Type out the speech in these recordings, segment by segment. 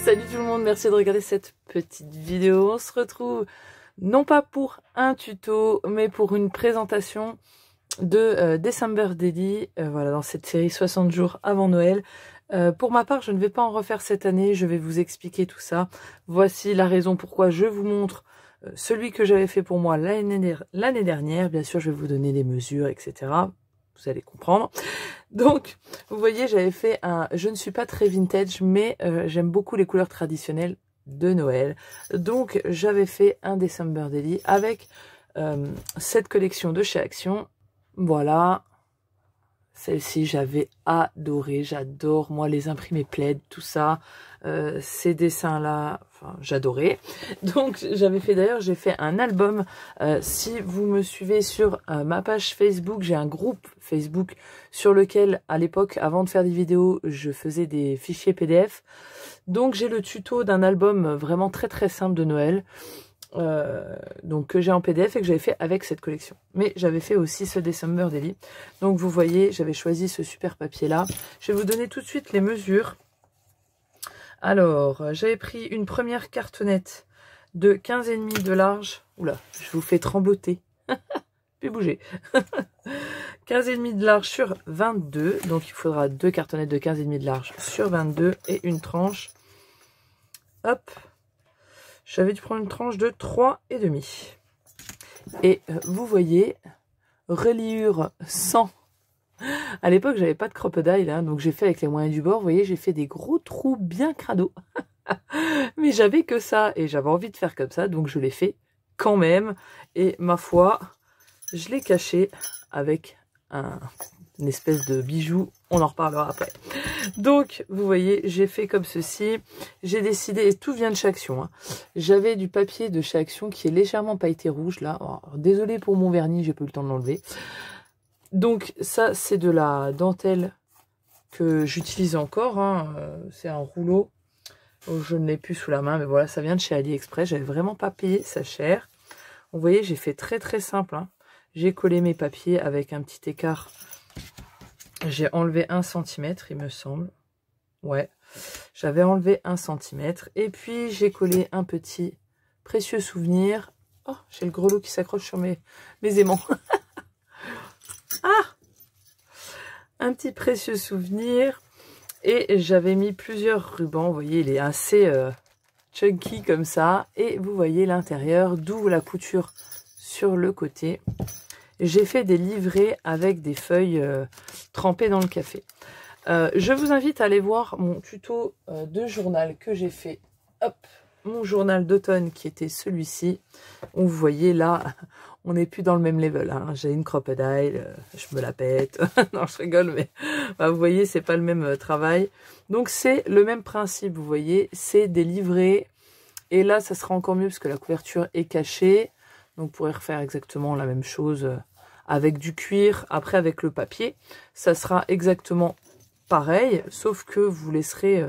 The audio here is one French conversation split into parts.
Salut tout le monde, merci de regarder cette petite vidéo. On se retrouve non pas pour un tuto, mais pour une présentation de December Daily, voilà, dans cette série 60 jours avant Noël. Pour ma part, je ne vais pas en refaire cette année, je vais vous expliquer tout ça. Voici la raison pourquoi je vous montre celui que j'avais fait pour moi l'année dernière. Bien sûr, je vais vous donner les mesures, etc. Vous allez comprendre. Donc, vous voyez, j'avais fait un... Je ne suis pas très vintage, mais j'aime beaucoup les couleurs traditionnelles de Noël. Donc, j'avais fait un December Daily avec cette collection de chez Action. Voilà. Celle-ci, j'avais adoré. J'adore, moi, les imprimés plaid, tout ça. Ces dessins-là, enfin, j'adorais. Donc, j'avais fait, d'ailleurs, j'ai fait un album. Si vous me suivez sur ma page Facebook, j'ai un groupe Facebook sur lequel, à l'époque, avant de faire des vidéos, je faisais des fichiers PDF. Donc, j'ai le tuto d'un album vraiment très, très simple de Noël. Donc que j'ai en PDF et que j'avais fait avec cette collection. Mais j'avais fait aussi ce December Daily. Donc vous voyez, j'avais choisi ce super papier là. Je vais vous donner tout de suite les mesures. Alors, j'avais pris une première cartonnette de 15,5 de large. Oula, je vous fais trembloter. Puis bouger. 15,5 de large sur 22. Donc il faudra deux cartonnettes de 15,5 de large sur 22 et une tranche. Hop. J'avais dû prendre une tranche de 3,5. Et vous voyez, reliure 100. À l'époque, j'avais pas de crocodile, hein, donc j'ai fait avec les moyens du bord. Vous voyez, j'ai fait des gros trous bien crado. Mais j'avais que ça et j'avais envie de faire comme ça, donc je l'ai fait quand même. Et ma foi, je l'ai caché avec une espèce de bijou. On en reparlera après. Donc, vous voyez, j'ai fait comme ceci. J'ai décidé, et tout vient de chez Action. Hein. J'avais du papier de chez Action qui est légèrement pailleté rouge, là. Oh, désolé pour mon vernis, j'ai pas eu le temps de l'enlever. Donc, ça, c'est de la dentelle que j'utilise encore. Hein. C'est un rouleau. Je ne l'ai plus sous la main, mais voilà, ça vient de chez AliExpress. J'avais vraiment pas payé ça cher. Vous voyez, j'ai fait très, très simple. Hein. J'ai collé mes papiers avec un petit écart. J'ai enlevé 1 cm, il me semble. Ouais, j'avais enlevé 1 cm. Et puis, j'ai collé un petit précieux souvenir. Oh, j'ai le grelot qui s'accroche sur mes aimants. Ah! Un petit précieux souvenir. Et j'avais mis plusieurs rubans. Vous voyez, il est assez chunky comme ça. Et vous voyez l'intérieur, d'où la couture sur le côté. J'ai fait des livrets avec des feuilles trempées dans le café. Je vous invite à aller voir mon tuto de journal que j'ai fait. Hop, mon journal d'automne qui était celui-ci. Vous voyez là, on n'est plus dans le même level. Hein. J'ai une crocodile, je me la pète. Non, je rigole, mais bah, vous voyez, c'est pas le même travail. Donc c'est le même principe, vous voyez, c'est des livrets. Et là, ça sera encore mieux parce que la couverture est cachée. Donc vous pourrez refaire exactement la même chose avec du cuir, après avec le papier. Ça sera exactement pareil, sauf que vous laisserez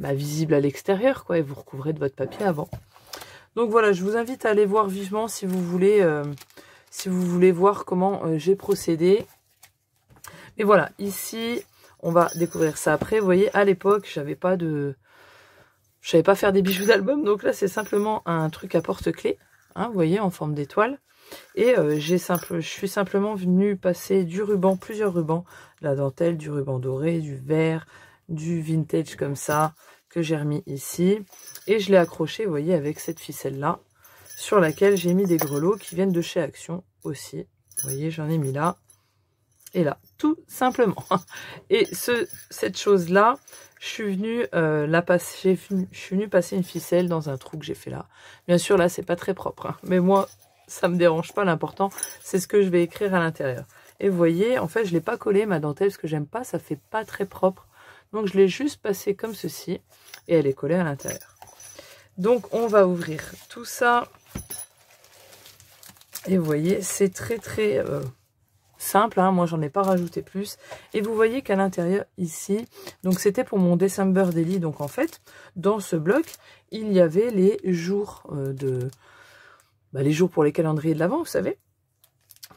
visible à l'extérieur, quoi, et vous recouvrez de votre papier avant. Donc voilà, je vous invite à aller voir vivement si vous voulez voir comment j'ai procédé. Et voilà, ici, on va découvrir ça après. Vous voyez, à l'époque, je savais pas faire des bijoux d'album, donc là, c'est simplement un truc à porte-clés, hein, vous voyez, en forme d'étoile. Et je suis simplement venue passer du ruban, plusieurs rubans, de la dentelle, du ruban doré, du vert, du vintage comme ça, que j'ai remis ici. Et je l'ai accroché, vous voyez, avec cette ficelle-là, sur laquelle j'ai mis des grelots qui viennent de chez Action aussi. Vous voyez, j'en ai mis là et là, tout simplement. Et cette chose-là, je suis venue passer une ficelle dans un trou que j'ai fait là. Bien sûr, là, c'est pas très propre, hein, mais moi, ça me dérange pas, l'important, c'est ce que je vais écrire à l'intérieur. Et vous voyez, en fait, je l'ai pas collé, ma dentelle, parce que j'aime pas, ça fait pas très propre. Donc, je l'ai juste passé comme ceci, et elle est collée à l'intérieur. Donc, on va ouvrir tout ça. Et vous voyez, c'est très, très simple, hein, moi, j'en ai pas rajouté plus. Et vous voyez qu'à l'intérieur, ici, donc c'était pour mon December Daily. Donc, en fait, dans ce bloc, il y avait les jours les jours pour les calendriers de l'Avent, vous savez.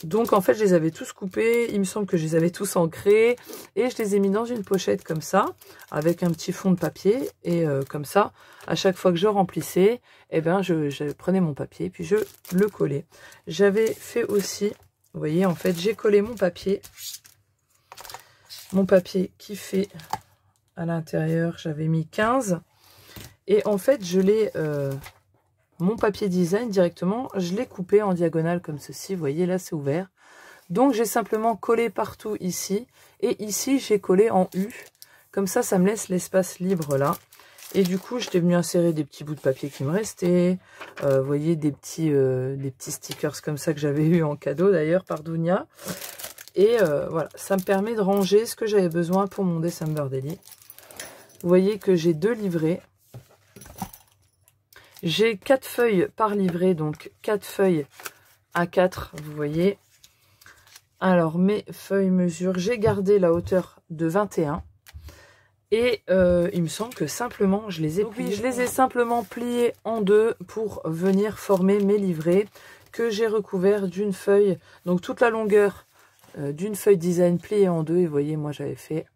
Donc en fait je les avais tous coupés, il me semble que je les avais tous ancrés et je les ai mis dans une pochette comme ça avec un petit fond de papier et comme ça à chaque fois que je remplissais, eh ben je prenais mon papier puis je le collais. J'avais fait aussi, vous voyez en fait j'ai collé mon papier qui fait à l'intérieur, j'avais mis 15 et en fait je l'ai mon papier design directement, je l'ai coupé en diagonale comme ceci, vous voyez là c'est ouvert. Donc j'ai simplement collé partout ici et ici j'ai collé en U. Comme ça, ça me laisse l'espace libre là. Et du coup, j'étais venue insérer des petits bouts de papier qui me restaient. Vous voyez des petits stickers comme ça que j'avais eu en cadeau d'ailleurs par Dounia. Et voilà, ça me permet de ranger ce que j'avais besoin pour mon December Daily. Vous voyez que j'ai 2 livrets. J'ai 4 feuilles par livret, donc 4 feuilles A4, vous voyez. Alors, mes feuilles mesure, j'ai gardé la hauteur de 21. Et il me semble que simplement, je les ai pliées. Oui, je les ai simplement pliées en 2 pour venir former mes livrets que j'ai recouverts d'une feuille. Donc, toute la longueur d'une feuille design pliée en 2. Et vous voyez, moi, j'avais fait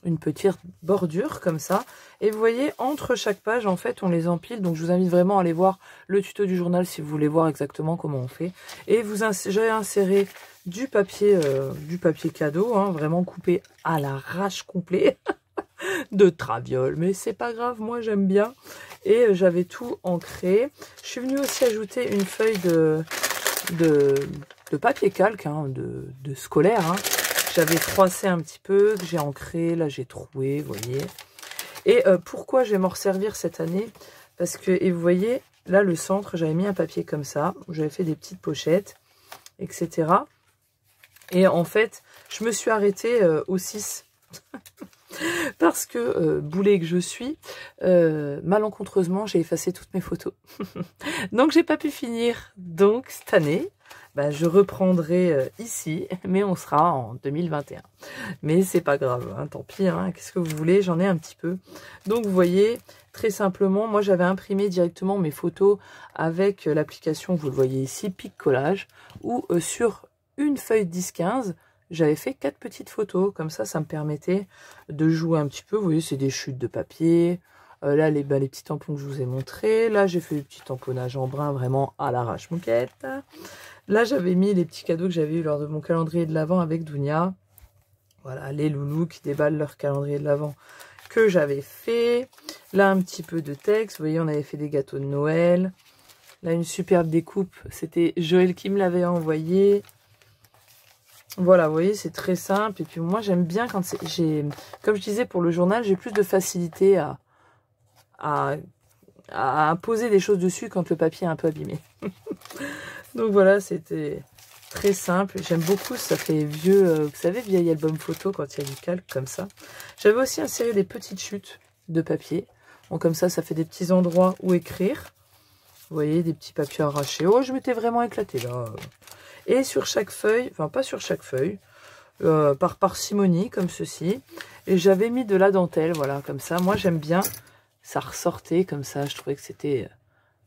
une petite bordure comme ça. Et vous voyez, entre chaque page, en fait, on les empile. Donc, je vous invite vraiment à aller voir le tuto du journal si vous voulez voir exactement comment on fait. Et j'ai inséré du papier cadeau, hein, vraiment coupé à l'arrache complet de traviole. Mais c'est pas grave, moi, j'aime bien. Et j'avais tout ancré. Je suis venue aussi ajouter une feuille de papier calque, hein, de scolaire, hein. J'avais froissé un petit peu, que j'ai ancré, là j'ai troué, vous voyez. Et pourquoi je vais m'en resservir cette année? Parce que, et vous voyez, là le centre, j'avais mis un papier comme ça, où j'avais fait des petites pochettes, etc. Et en fait, je me suis arrêtée au 6. Parce que, boulet que je suis, malencontreusement, j'ai effacé toutes mes photos. Donc, j'ai pas pu finir. Donc, cette année, bah, je reprendrai ici, mais on sera en 2021. Mais c'est pas grave, hein, tant pis, hein, qu'est-ce que vous voulez, j'en ai un petit peu. Donc, vous voyez, très simplement, moi, j'avais imprimé directement mes photos avec l'application, vous le voyez ici, Pic Collage, où sur une feuille 10-15, j'avais fait 4 petites photos, comme ça, ça me permettait de jouer un petit peu. Vous voyez, c'est des chutes de papier. Là, les petits tampons que je vous ai montrés. Là, j'ai fait des petits tamponnages en brun, vraiment à l'arrache-moquette. Là, j'avais mis les petits cadeaux que j'avais eu lors de mon calendrier de l'Avent avec Dounia. Voilà, les loulous qui déballent leur calendrier de l'Avent que j'avais fait. Là, un petit peu de texte. Vous voyez, on avait fait des gâteaux de Noël. Là, une superbe découpe. C'était Joël qui me l'avait envoyé. Voilà, vous voyez, c'est très simple. Et puis moi, j'aime bien quand comme je disais pour le journal, j'ai plus de facilité à poser des choses dessus quand le papier est un peu abîmé. Donc voilà, c'était très simple. J'aime beaucoup, ça fait vieux, vous savez, vieil album photo quand il y a du calque comme ça. J'avais aussi inséré des petites chutes de papier. Bon, comme ça fait des petits endroits où écrire. Vous voyez, des petits papiers arrachés. Oh, je m'étais vraiment éclatée là. Et sur chaque feuille, enfin pas sur chaque feuille, par parcimonie, comme ceci. Et j'avais mis de la dentelle, voilà, comme ça. Moi, j'aime bien. Ça ressortait comme ça. Je trouvais que c'était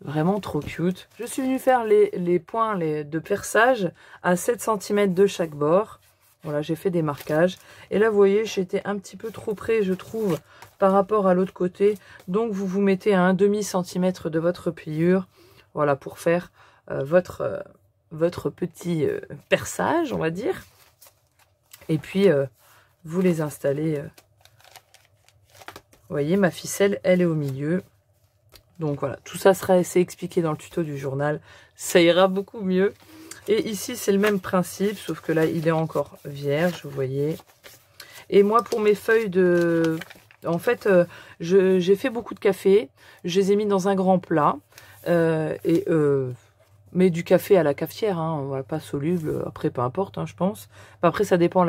vraiment trop cute. Je suis venue faire les points de perçage à 7 cm de chaque bord. Voilà, j'ai fait des marquages. Et là, vous voyez, j'étais un petit peu trop près, je trouve, par rapport à l'autre côté. Donc, vous vous mettez à 1/2 cm de votre pliure. Voilà, pour faire votre petit perçage, on va dire. Et puis, vous les installez. Vous voyez, ma ficelle, elle est au milieu. Donc voilà, tout ça c'est expliqué dans le tuto du journal. Ça ira beaucoup mieux. Et ici, c'est le même principe, sauf que là, il est encore vierge, vous voyez. Et moi, pour mes feuilles de... En fait, j'ai fait beaucoup de café. Je les ai mis dans un grand plat. Mais du café à la cafetière, hein, voilà, pas soluble. Après, peu importe, hein, je pense. Après, ça dépend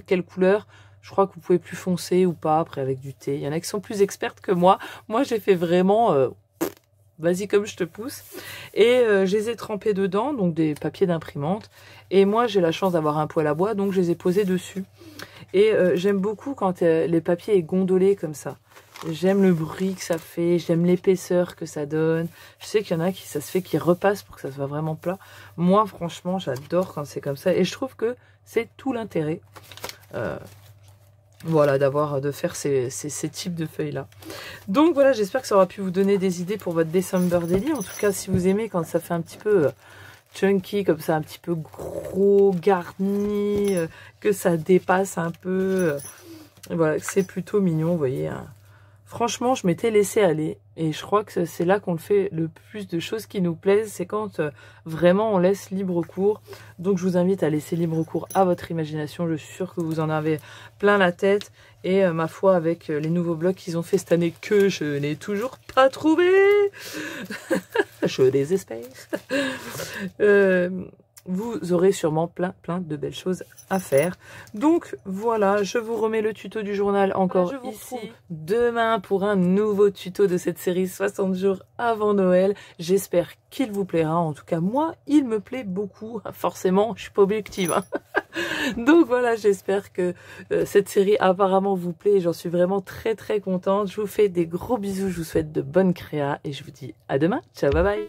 quelle couleur. Je crois que vous pouvez plus foncer ou pas, après avec du thé. Il y en a qui sont plus expertes que moi. Moi, j'ai fait vraiment... vas-y comme je te pousse. Et je les ai trempés dedans, donc des papiers d'imprimante. Et moi, j'ai la chance d'avoir un poêle à bois, donc je les ai posés dessus. Et j'aime beaucoup quand les papiers est gondolé comme ça. J'aime le bruit que ça fait, j'aime l'épaisseur que ça donne. Je sais qu'il y en a qui ça se fait qui repassent pour que ça soit vraiment plat. Moi, franchement, j'adore quand c'est comme ça. Et je trouve que c'est tout l'intérêt. Voilà, de faire ces types de feuilles-là. Donc voilà, j'espère que ça aura pu vous donner des idées pour votre December Daily. En tout cas, si vous aimez quand ça fait un petit peu chunky, comme ça, un petit peu gros, garni, que ça dépasse un peu. Voilà, c'est plutôt mignon, vous voyez. Hein. Franchement, je m'étais laissé aller. Et je crois que c'est là qu'on le fait le plus de choses qui nous plaisent. C'est quand vraiment on laisse libre cours. Donc je vous invite à laisser libre cours à votre imagination. Je suis sûre que vous en avez plein la tête. Et ma foi, avec les nouveaux blogs qu'ils ont fait cette année que je n'ai toujours pas trouvé. Je désespère. Vous aurez sûrement plein de belles choses à faire. Donc voilà, je vous remets le tuto du journal encore je vous ici. Demain pour un nouveau tuto de cette série 60 jours avant Noël. J'espère qu'il vous plaira. En tout cas, moi, il me plaît beaucoup. Forcément, je suis pas objective. Hein. Donc voilà, j'espère que cette série apparemment vous plaît. J'en suis vraiment très contente. Je vous fais des gros bisous. Je vous souhaite de bonnes créas et je vous dis à demain. Ciao, bye bye.